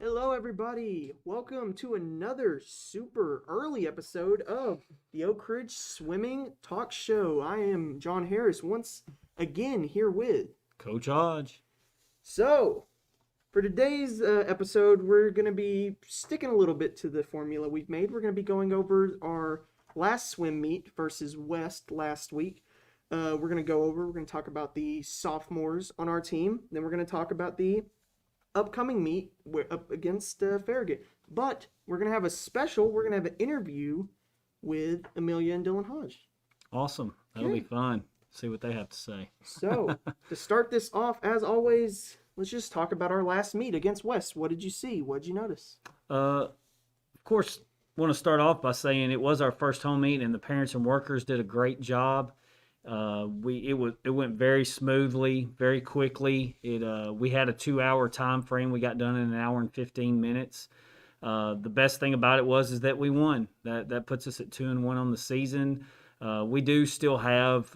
Hello, everybody. Welcome to another super early episode of the Oak Ridge Swimming Talk Show. I am John Harris once again here with. Coach Hodge. So, for today's episode, we're going to be sticking a little bit to the formula we've made. We're going to be going over our last swim meet versus West last week. We're going to talk about the sophomores on our team. Then we're going to talk about the upcoming meet up against Farragut. But we're going to have an interview with Amelia and Dylan Hodge. Awesome. That'll be fun. See what they have to say. So, to start this off, as always, let's just talk about our last meet against West. What did you see? What did you notice? Of course, want to start off by saying it was our first home meet, and the parents and workers did a great job. It went very smoothly, very quickly. We had a 2-hour time frame. We got done in an hour and 15 minutes. The best thing about it is that we won. That puts us at 2-1 on the season. We do still have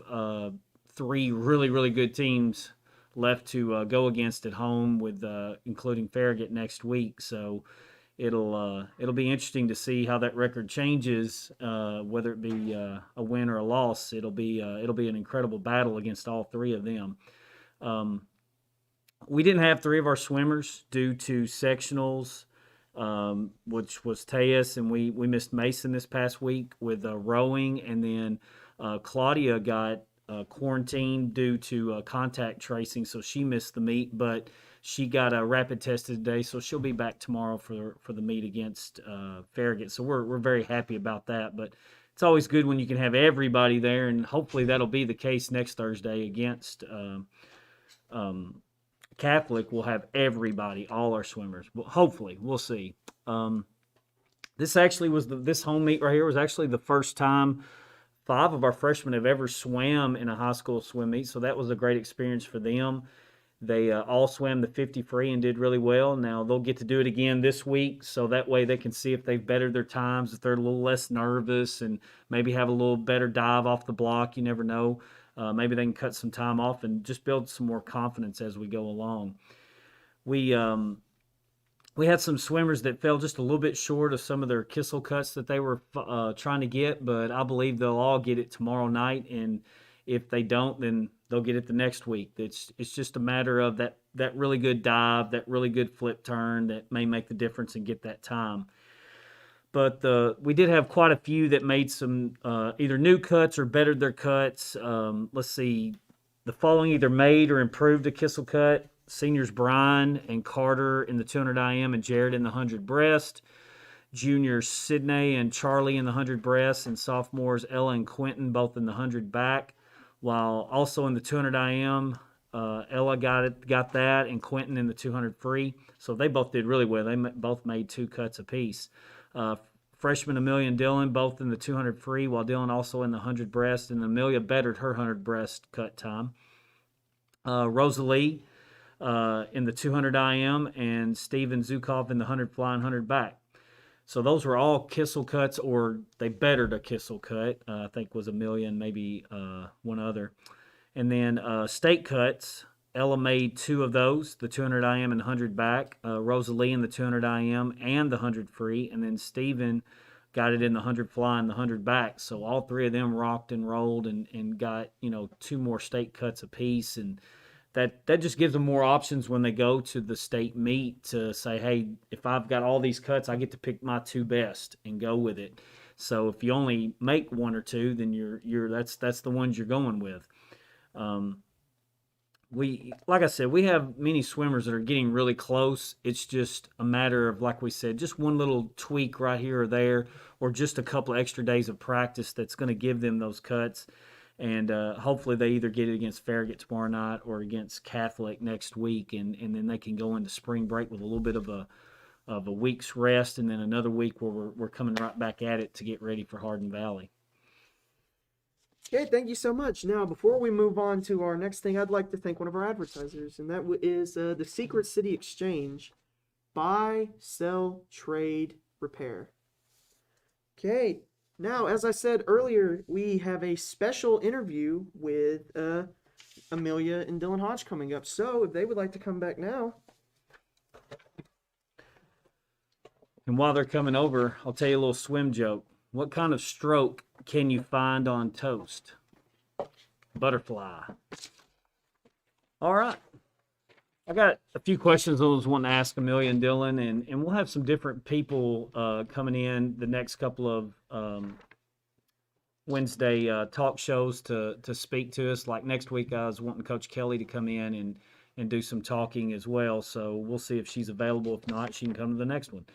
3 really good teams left to go against at home, with including Farragut next week. So it'll be interesting to see how that record changes, whether it be a win or a loss. It'll be an incredible battle against all 3 of them. We didn't have 3 of our swimmers due to sectionals, which was Teus, and we missed Mason this past week with rowing, and then Claudia got quarantined due to contact tracing, so she missed the meet, but she got a rapid test today, so she'll be back tomorrow for the meet against Farragut. So we're very happy about that. But it's always good when you can have everybody there, and hopefully that'll be the case next Thursday against Catholic. We'll have everybody, all our swimmers. Well, hopefully, we'll see. This home meet right here was actually the first time 5 of our freshmen have ever swam in a high school swim meet, so that was a great experience for them. They all swam the 50 free and did really well. Now they'll get to do it again this week, so that way they can see if they've bettered their times, if they're a little less nervous, and maybe have a little better dive off the block. You never know. Maybe they can cut some time off and just build some more confidence as we go along. We had some swimmers that fell just a little bit short of some of their Kissel cuts that they were trying to get, but I believe they'll all get it tomorrow night, and if they don't, then they'll get it the next week. It's just a matter of that really good dive, that really good flip turn that may make the difference and get that time. But we did have quite a few that made some either new cuts or bettered their cuts. Let's see. The following either made or improved a Kissel cut. Seniors Brian and Carter in the 200 IM and Jared in the 100 breast. Juniors Sydney and Charlie in the 100 breast, and sophomores Ella and Quentin both in the 100 back. While also in the 200 IM, Ella got that, and Quentin in the 200 free. So they both did really well. They both made 2 cuts apiece. Freshman Amelia and Dylan both in the 200 free, while Dylan also in the 100 breast, and Amelia bettered her 100 breast cut time. Rosalie in the 200 IM, and Steven Zukov in the 100 fly and 100 back. So those were all Kissel cuts, or they bettered a Kissel cut. I think was Amelia and maybe one other. And then state cuts, Ella made 2 of those, the 200 IM and 100 back. Rosalie in the 200 IM and the 100 free. And then Steven got it in the 100 fly and the 100 back. So all 3 of them rocked and rolled and got 2 more state cuts apiece. And that just gives them more options when they go to the state meet to say, hey, if I've got all these cuts, I get to pick my 2 best and go with it. So if you only make 1 or 2, then that's the ones you're going with. Like I said, we have many swimmers that are getting really close. It's just a matter of, like we said, just one little tweak right here or there, or just a couple of extra days of practice that's going to give them those cuts. And hopefully they either get it against Farragut tomorrow night or against Catholic next week, and then they can go into spring break with a little bit of a week's rest, and then another week where we're coming right back at it to get ready for Hardin Valley. Okay, thank you so much. Now, before we move on to our next thing, I'd like to thank one of our advertisers, and that is the Secret City Exchange. Buy, sell, trade, repair. Okay. Now, as I said earlier, we have a special interview with Amelia and Dylan Hodge coming up. So, if they would like to come back now. And while they're coming over, I'll tell you a little swim joke. What kind of stroke can you find on toast? Butterfly. All right. I got a few questions I was wanting to ask Amelia and Dylan, and we'll have some different people coming in the next couple of Wednesday talk shows to speak to us. Like next week, I was wanting Coach Kelly to come in and do some talking as well. So we'll see if she's available. If not, she can come to the next one.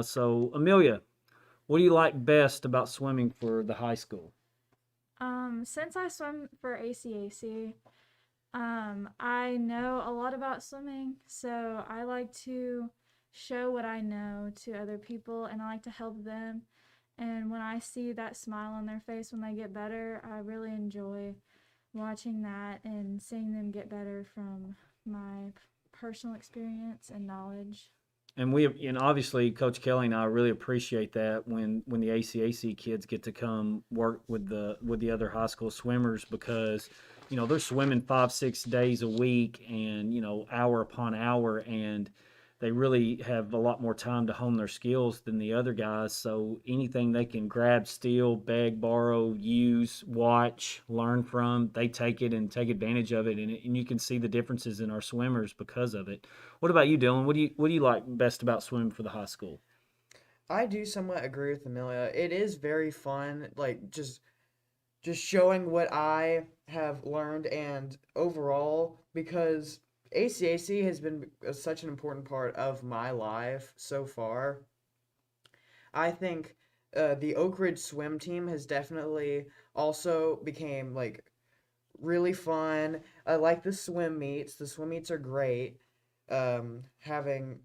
So Amelia, what do you like best about swimming for the high school? Since I swim for ACAC, I know a lot about swimming, so I like to show what I know to other people and I like to help them. And when I see that smile on their face when they get better, I really enjoy watching that and seeing them get better from my personal experience and knowledge. And obviously Coach Kelly and I really appreciate that when the ACAC kids get to come work with the other high school swimmers, because they're swimming 5-6 days a week and hour upon hour, and they really have a lot more time to hone their skills than the other guys. So anything they can grab, steal, beg, borrow, use, watch, learn from, they take it and take advantage of it. And you can see the differences in our swimmers because of it. What about you, Dylan? What do you like best about swimming for the high school? I do somewhat agree with Amelia. It is very fun, like just showing what I have learned and overall, because ACAC has been such an important part of my life so far. I think the Oak Ridge swim team has definitely also became like really fun. I like the swim meets. The swim meets are great. Having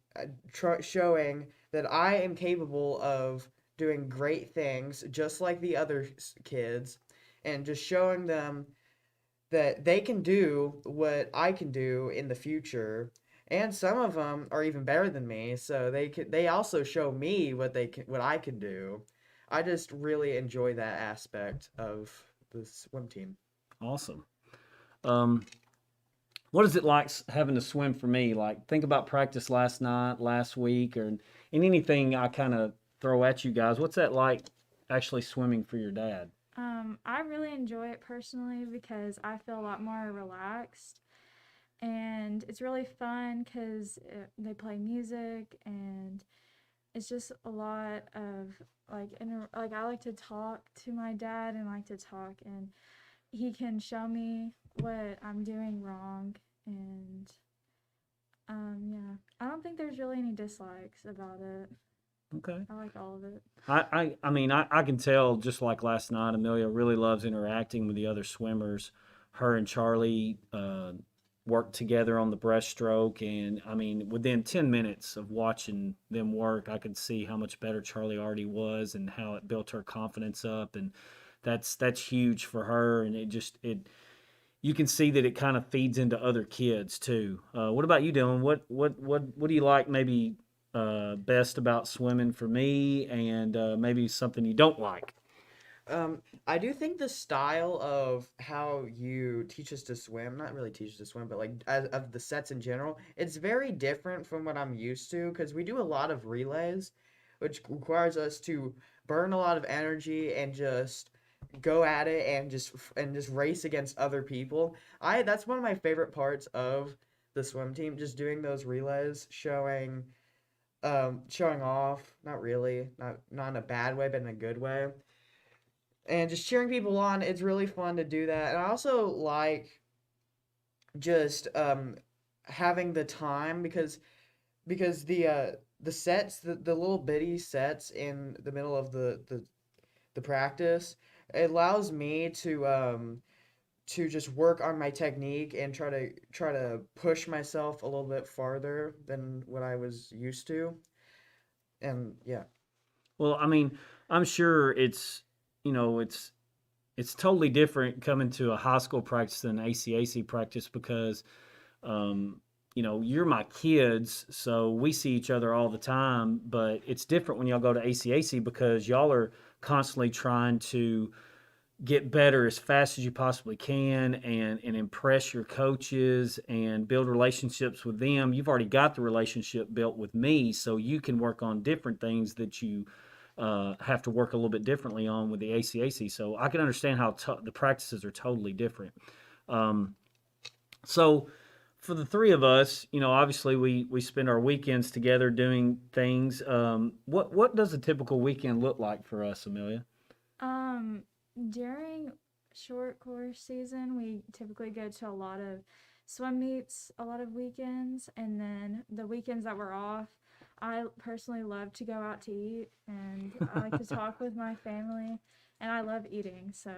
showing that I am capable of doing great things just like the other kids, and just showing them that they can do what I can do in the future. And some of them are even better than me, so they also show me what I can do. I just really enjoy that aspect of the swim team. Awesome. Um, what is it like having to swim for me? Like, think about practice last night, last week, and anything I kind of throw at you guys. What's that like actually swimming for your dad? I really enjoy it personally because I feel a lot more relaxed and it's really fun because they play music and it's just a lot of like I like to talk to my dad and like to talk and he can show me what I'm doing wrong and yeah, I don't think there's really any dislikes about it. Okay. I like all of it. I can tell just like last night, Amelia really loves interacting with the other swimmers. Her and Charlie worked together on the breaststroke, and within 10 minutes of watching them work, I could see how much better Charlie already was and how it built her confidence up, and that's huge for her, and it you can see that it kind of feeds into other kids too. What about you, Dylan? What do you like maybe best about swimming for me, and maybe something you don't like? I do think the style of how you teach us to swim, not really teach us to swim, but like of the sets in general, it's very different from what I'm used to because we do a lot of relays, which requires us to burn a lot of energy and just go at it and just race against other people. I That's one of my favorite parts of the swim team, just doing those relays, showing off, not really, not in a bad way, but in a good way, and just cheering people on. It's really fun to do that. And I also like just having the time because the sets, the little bitty sets in the middle of the practice, it allows me to just work on my technique and try to push myself a little bit farther than what I was used to. And yeah. Well, I'm sure it's totally different coming to a high school practice than ACAC practice because you're my kids, so we see each other all the time. But it's different when y'all go to ACAC because y'all are constantly trying to get better as fast as you possibly can and impress your coaches and build relationships with them. You've already got the relationship built with me, so you can work on different things that you have to work a little bit differently on with the ACAC. So I can understand how the practices are totally different. Um, so for the three of us, obviously we spend our weekends together doing things. What does a typical weekend look like for us, Amelia? Um, During short course season, we typically go to a lot of swim meets, a lot of weekends, and then the weekends that we're off, I personally love to go out to eat, and I like to talk with my family, and I love eating, so.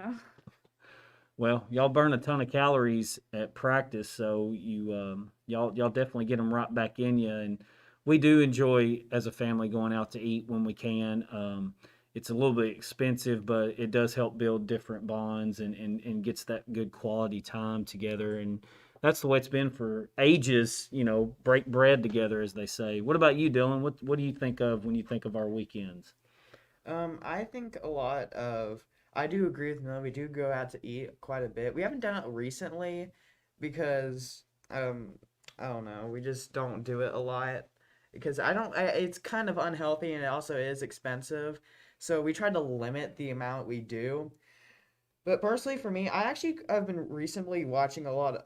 Well, y'all burn a ton of calories at practice, so y'all definitely get them right back in you. And we do enjoy as a family going out to eat when we can. It's a little bit expensive, but it does help build different bonds and gets that good quality time together. And that's the way it's been for ages. Break bread together, as they say. What about you, Dylan? What do you think of when you think of our weekends? I think a lot of I do agree with Mel. We do go out to eat quite a bit. We haven't done it recently because I don't know. We just don't do it a lot because it's kind of unhealthy and it also is expensive. So we try to limit the amount we do. But personally, for me, I've been recently watching a lot.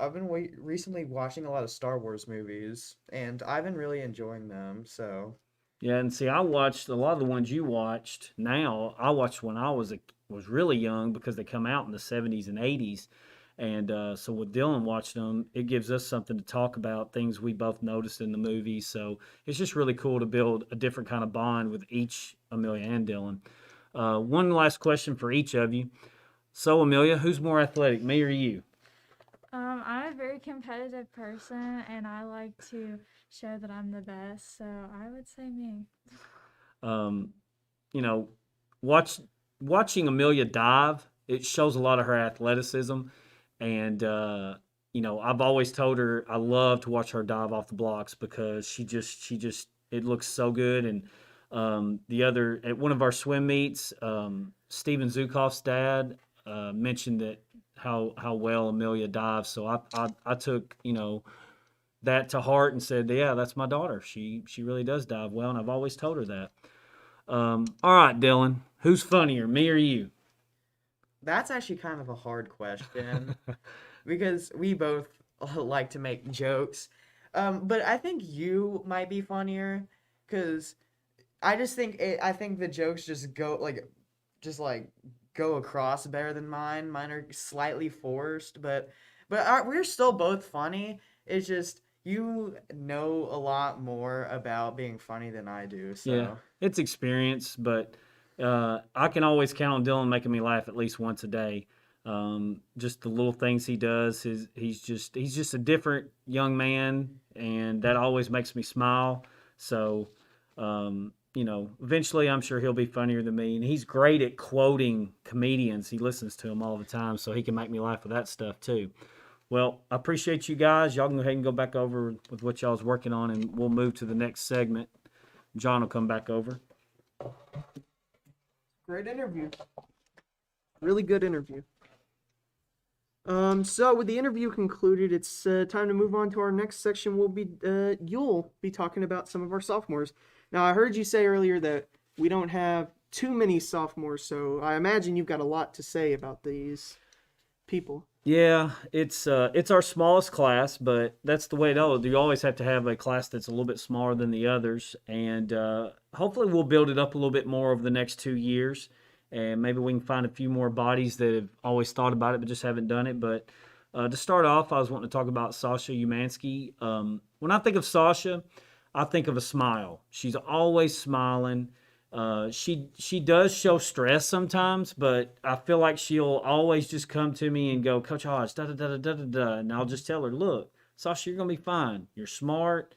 Recently watching a lot of Star Wars movies, and I've been really enjoying them. So Yeah, and see, I watched a lot of the ones you watched. Now I watched when I was really young because they come out in the '70s and '80s, and so with Dylan watching them, it gives us something to talk about, things we both noticed in the movie. So it's just really cool to build a different kind of bond with each Amelia and Dylan. One last question for each of you. So Amelia, who's more athletic, me or you? I'm a very competitive person, and I like to show that I'm the best, so I would say me. Um, you know, watch watching Amelia dive, it shows a lot of her athleticism, and I've always told her I love to watch her dive off the blocks because she just it looks so good. And the other at one of our swim meets, Steven Zukoff's dad mentioned that how well Amelia dives. So I took that to heart and said, yeah, that's my daughter. She really does dive well, and I've always told her that. All right, Dylan, who's funnier, me or you? that's actually kind of a hard question because we both like to make jokes. But I think you might be funnier because I think the jokes just like go across better than mine. Mine are slightly forced, but we're still both funny. It's just you know a lot more about being funny than I do. Yeah, So it's experience, but I can always count on Dylan making me laugh at least once a day. Just the little things he does, he's just a different young man, and that always makes me smile. So, eventually I'm sure he'll be funnier than me, and he's great at quoting comedians. He listens to them all the time, so he can make me laugh with that stuff too. Well, I appreciate you guys. Y'all can go ahead and go back over with what y'all's working on, and we'll move to the next segment. John will come back over. Great interview. Really good interview. So with the interview concluded, it's time to move on to our next section. You'll be talking about some of our sophomores. Now, I heard you say earlier that we don't have too many sophomores, so I imagine you've got a lot to say about these people. Yeah, it's our smallest class, but that's the way it is. You always have to have a class that's a little bit smaller than the others, and hopefully we'll build it up a little bit more over the next 2 years, and maybe we can find a few more bodies that have always thought about it but just haven't done it. But to start off, I was wanting to talk about Sasha Umansky. When I think of Sasha, I think of a smile. She's always smiling. She does show stress sometimes, but I feel like she'll always just come to me and go, Coach Hodge, da da da da da da da, and I'll just tell her, look, Sasha, you're gonna be fine. You're smart.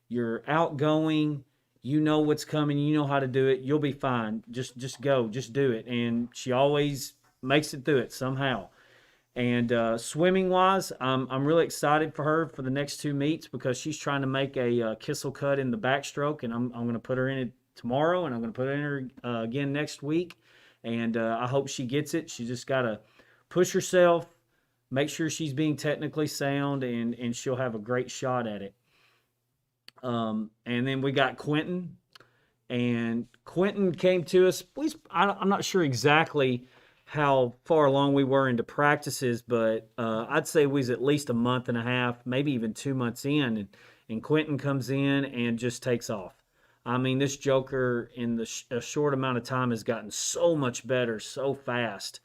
You're outgoing. You know what's coming. You know how to do it. You'll be fine. Just go. Just do it. And she always makes it through it somehow. And swimming wise, I'm really excited for her for the next two meets because she's trying to make a Kissel cut in the backstroke, and I'm going to put her in it tomorrow, and I'm going to put her in her again next week. and I hope she gets it. She just got to push herself, make sure she's being technically sound, and she'll have a great shot at it. And then we got Quentin, and Quentin came to us. I'm not sure exactly how far along we were into practices, but I'd say we was at least a month and a half, maybe even 2 months in, and Quentin comes in and just takes off. I mean, this Joker in a short amount of time has gotten so much better, so fast.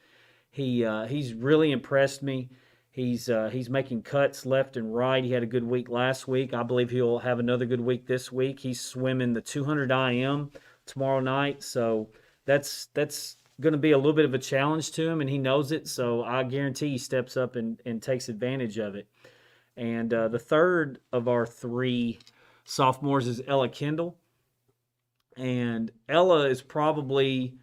He's really impressed me. He's making cuts left and right. He had a good week last week. I believe he'll have another good week this week. He's swimming the 200 IM tomorrow night, so that's going to be a little bit of a challenge to him, and he knows it. So I guarantee he steps up and takes advantage of it. And the third of our three sophomores is Ella Kendall, and Ella is probably,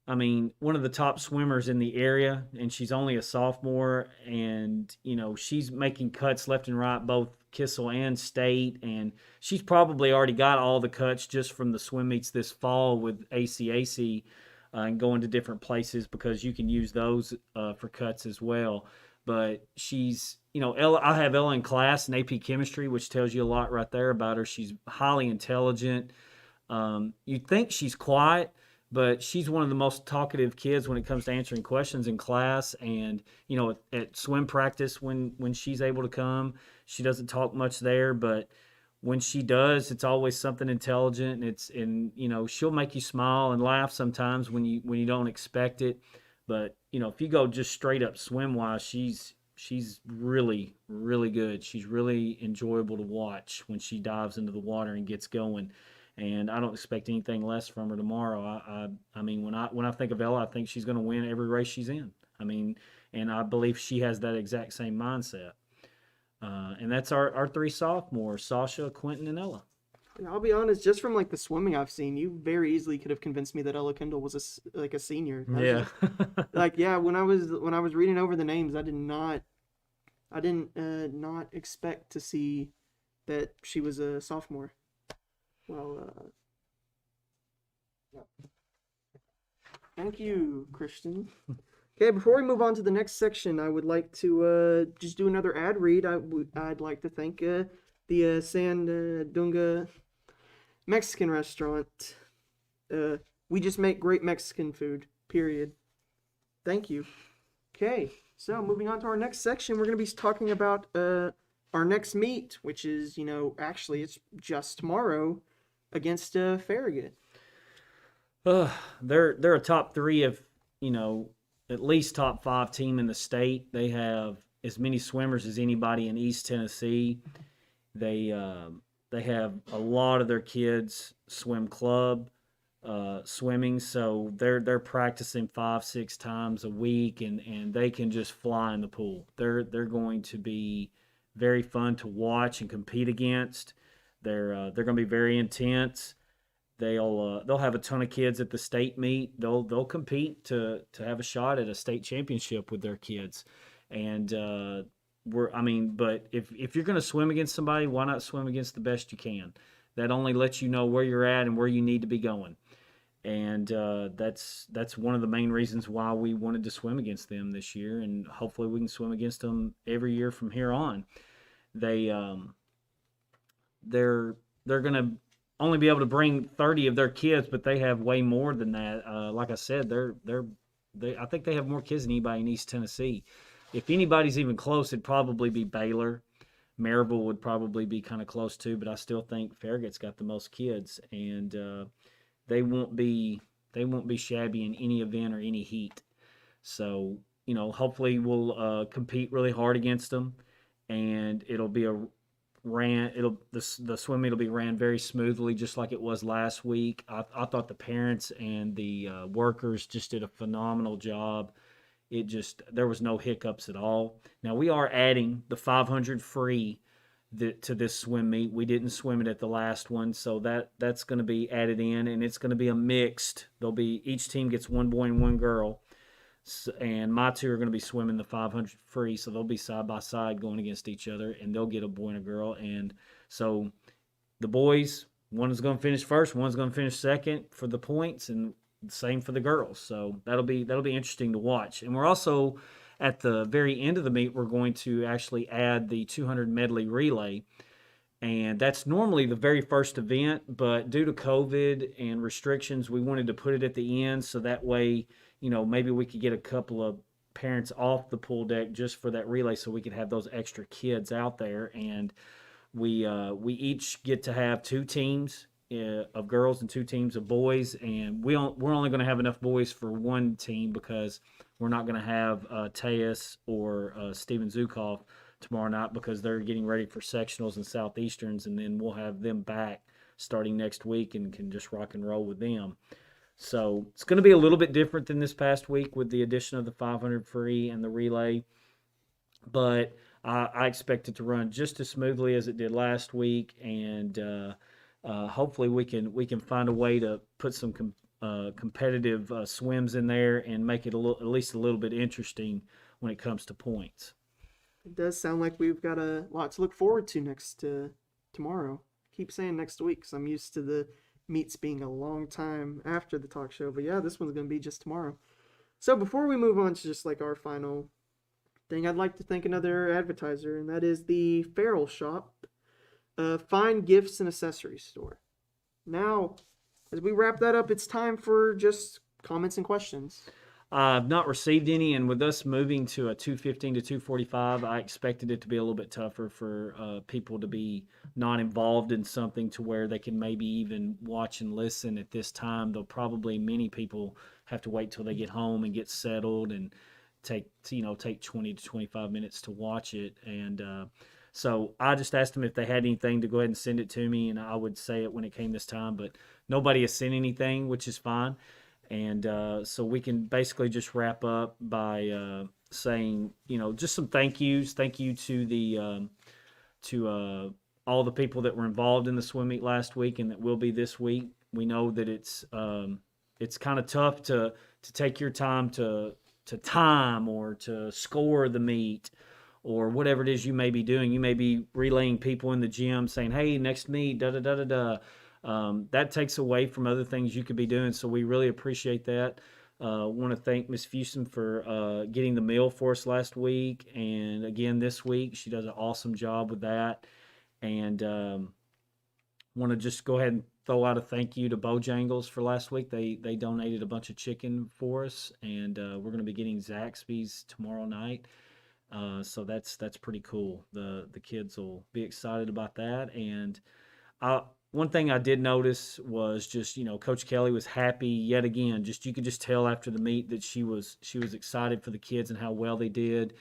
I mean, one of the top swimmers in the area, and she's only a sophomore, and she's making cuts left and right, both Kissel and state, and she's probably already got all the cuts just from the swim meets this fall with ACAC, and going to different places because you can use those for cuts as well. But she's, Ella. I have Ella in class in AP Chemistry, which tells you a lot right there about her. She's highly intelligent. You'd think she's quiet, but she's one of the most talkative kids when it comes to answering questions in class. And at swim practice, when she's able to come, she doesn't talk much there, but when she does, it's always something intelligent, and she'll make you smile and laugh sometimes when you don't expect it. But if you go just straight up swim wise, she's really, really good. She's really enjoyable to watch when she dives into the water and gets going. And I don't expect anything less from her tomorrow. I mean, when I think of Ella, I think she's going to win every race she's in. I mean, and I believe she has that exact same mindset. And that's our three sophomores: Sasha, Quentin, and Ella. I'll be honest, just from like the swimming I've seen, you very easily could have convinced me that Ella Kendall was a senior. Yeah. When I was reading over the names, I didn't not expect to see that she was a sophomore. Well, thank you, Christian. Okay, before we move on to the next section, I would like to just do another ad read. I'd like to thank the Sandunga Mexican restaurant. We just make great Mexican food, period. Thank you. Okay, so moving on to our next section, we're going to be talking about our next meet, which is, actually it's just tomorrow against Farragut. They're a top three of, at least top five team in the state. They have as many swimmers as anybody in East Tennessee. They have a lot of their kids swim club swimming, so they're practicing 5-6 times a week, and they can just fly in the pool. They're going to be very fun to watch and compete against. They're going to be very intense. They'll have a ton of kids at the state meet. They'll compete to have a shot at a state championship with their kids, and but if you're going to swim against somebody, why not swim against the best you can? That only lets you know where you're at and where you need to be going, and that's one of the main reasons why we wanted to swim against them this year, and hopefully we can swim against them every year from here on. They're going to only be able to bring 30 of their kids, but they have way more than that. Like I said, I think they have more kids than anybody in East Tennessee. If anybody's even close, it'd probably be Baylor. Maryville would probably be kind of close too, but I still think Farragut's got the most kids, and they won't be shabby in any event or any heat. So hopefully we'll compete really hard against them, and it'll be the swim meet will be ran very smoothly, just like it was last week. I thought the parents and the workers just did a phenomenal job. There was no hiccups at all. Now we are adding the 500 free to this swim meet. We didn't swim it at the last one, so that's going to be added in, and it's going to be a mixed. Each team gets one boy and one girl. And my two are going to be swimming the 500 free, so they'll be side by side going against each other, and they'll get a boy and a girl. And so the boys, one is going to finish first, one's going to finish second for the points, and same for the girls. So that'll be interesting to watch. And we're also at the very end of the meet, we're going to actually add the 200 medley relay, and that's normally the very first event, but due to COVID and restrictions, we wanted to put it at the end so that way, maybe we could get a couple of parents off the pool deck just for that relay, so we could have those extra kids out there. And we each get to have two teams of girls and two teams of boys, and we're only going to have enough boys for one team because we're not going to have Tejas or Steven Zukov tomorrow night because they're getting ready for sectionals and southeasterns, and then we'll have them back starting next week and can just rock and roll with them. So it's going to be a little bit different than this past week with the addition of the 500 free and the relay, but I expect it to run just as smoothly as it did last week, and hopefully we can find a way to put some competitive swims in there and make it at least a little bit interesting when it comes to points. It does sound like we've got a lot to look forward to next tomorrow. I keep saying next week because I'm used to the meets being a long time after the talk show, but yeah, this one's going to be just tomorrow. So before we move on to just like our final thing, I'd like to thank another advertiser, and that is the Farrell Shop, a fine gifts and accessories store. Now, as we wrap that up, it's time for just comments and questions. I've not received any, and with us moving to a 215 to 245, I expected it to be a little bit tougher for people to be not involved in something to where they can maybe even watch and listen at this time. They'll probably, many people have to wait till they get home and get settled and take 20 to 25 minutes to watch it. And so I just asked them if they had anything to go ahead and send it to me, and I would say it when it came this time, but nobody has sent anything, which is fine. And so we can basically just wrap up by saying, just some thank yous. Thank you to the all the people that were involved in the swim meet last week and that will be this week. We know that it's kind of tough to take your time to time or to score the meet or whatever it is you may be doing. You may be relaying people in the gym saying, "Hey, next meet, da da da da da." That takes away from other things you could be doing, so we really appreciate that. Want to thank Miss Fusen for getting the meal for us last week, and again this week. She does an awesome job with that. And want to just go ahead and throw out a thank you to Bojangles for last week. They donated a bunch of chicken for us, and we're going to be getting Zaxby's tomorrow night. So that's pretty cool. The kids will be excited about that. And one thing I did notice was just, Coach Kelly was happy yet again. Just you could just tell after the meet that she was excited for the kids and how well they did.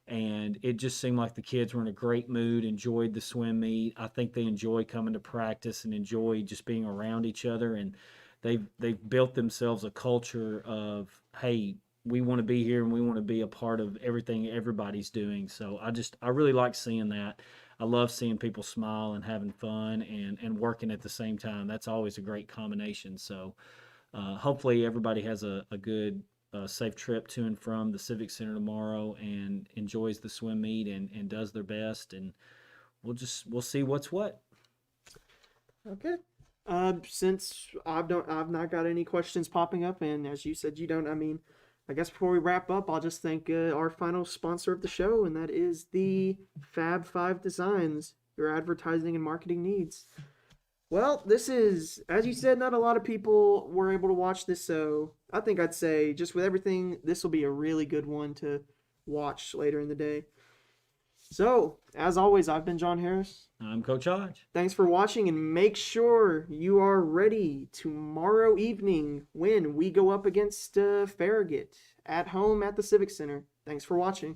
And it just seemed like the kids were in a great mood, enjoyed the swim meet. I think they enjoy coming to practice and enjoy just being around each other. And they've built themselves a culture of, hey, we want to be here and we want to be a part of everything everybody's doing. So I really like seeing that. I love seeing people smile and having fun and working at the same time. That's always a great combination. So hopefully everybody has a good, safe trip to and from the Civic Center tomorrow and enjoys the swim meet and does their best. And we'll see what's what. Okay. Since I've not got any questions popping up, and as you said you don't, I guess before we wrap up, I'll just thank our final sponsor of the show, and that is the Fab 5 Designs, your advertising and marketing needs. Well, this is, as you said, not a lot of people were able to watch this, so I think I'd say, just with everything, this will be a really good one to watch later in the day. So, as always, I've been John Harris. I'm Coach Hodge. Thanks for watching, and make sure you are ready tomorrow evening when we go up against Farragut at home at the Civic Center. Thanks for watching.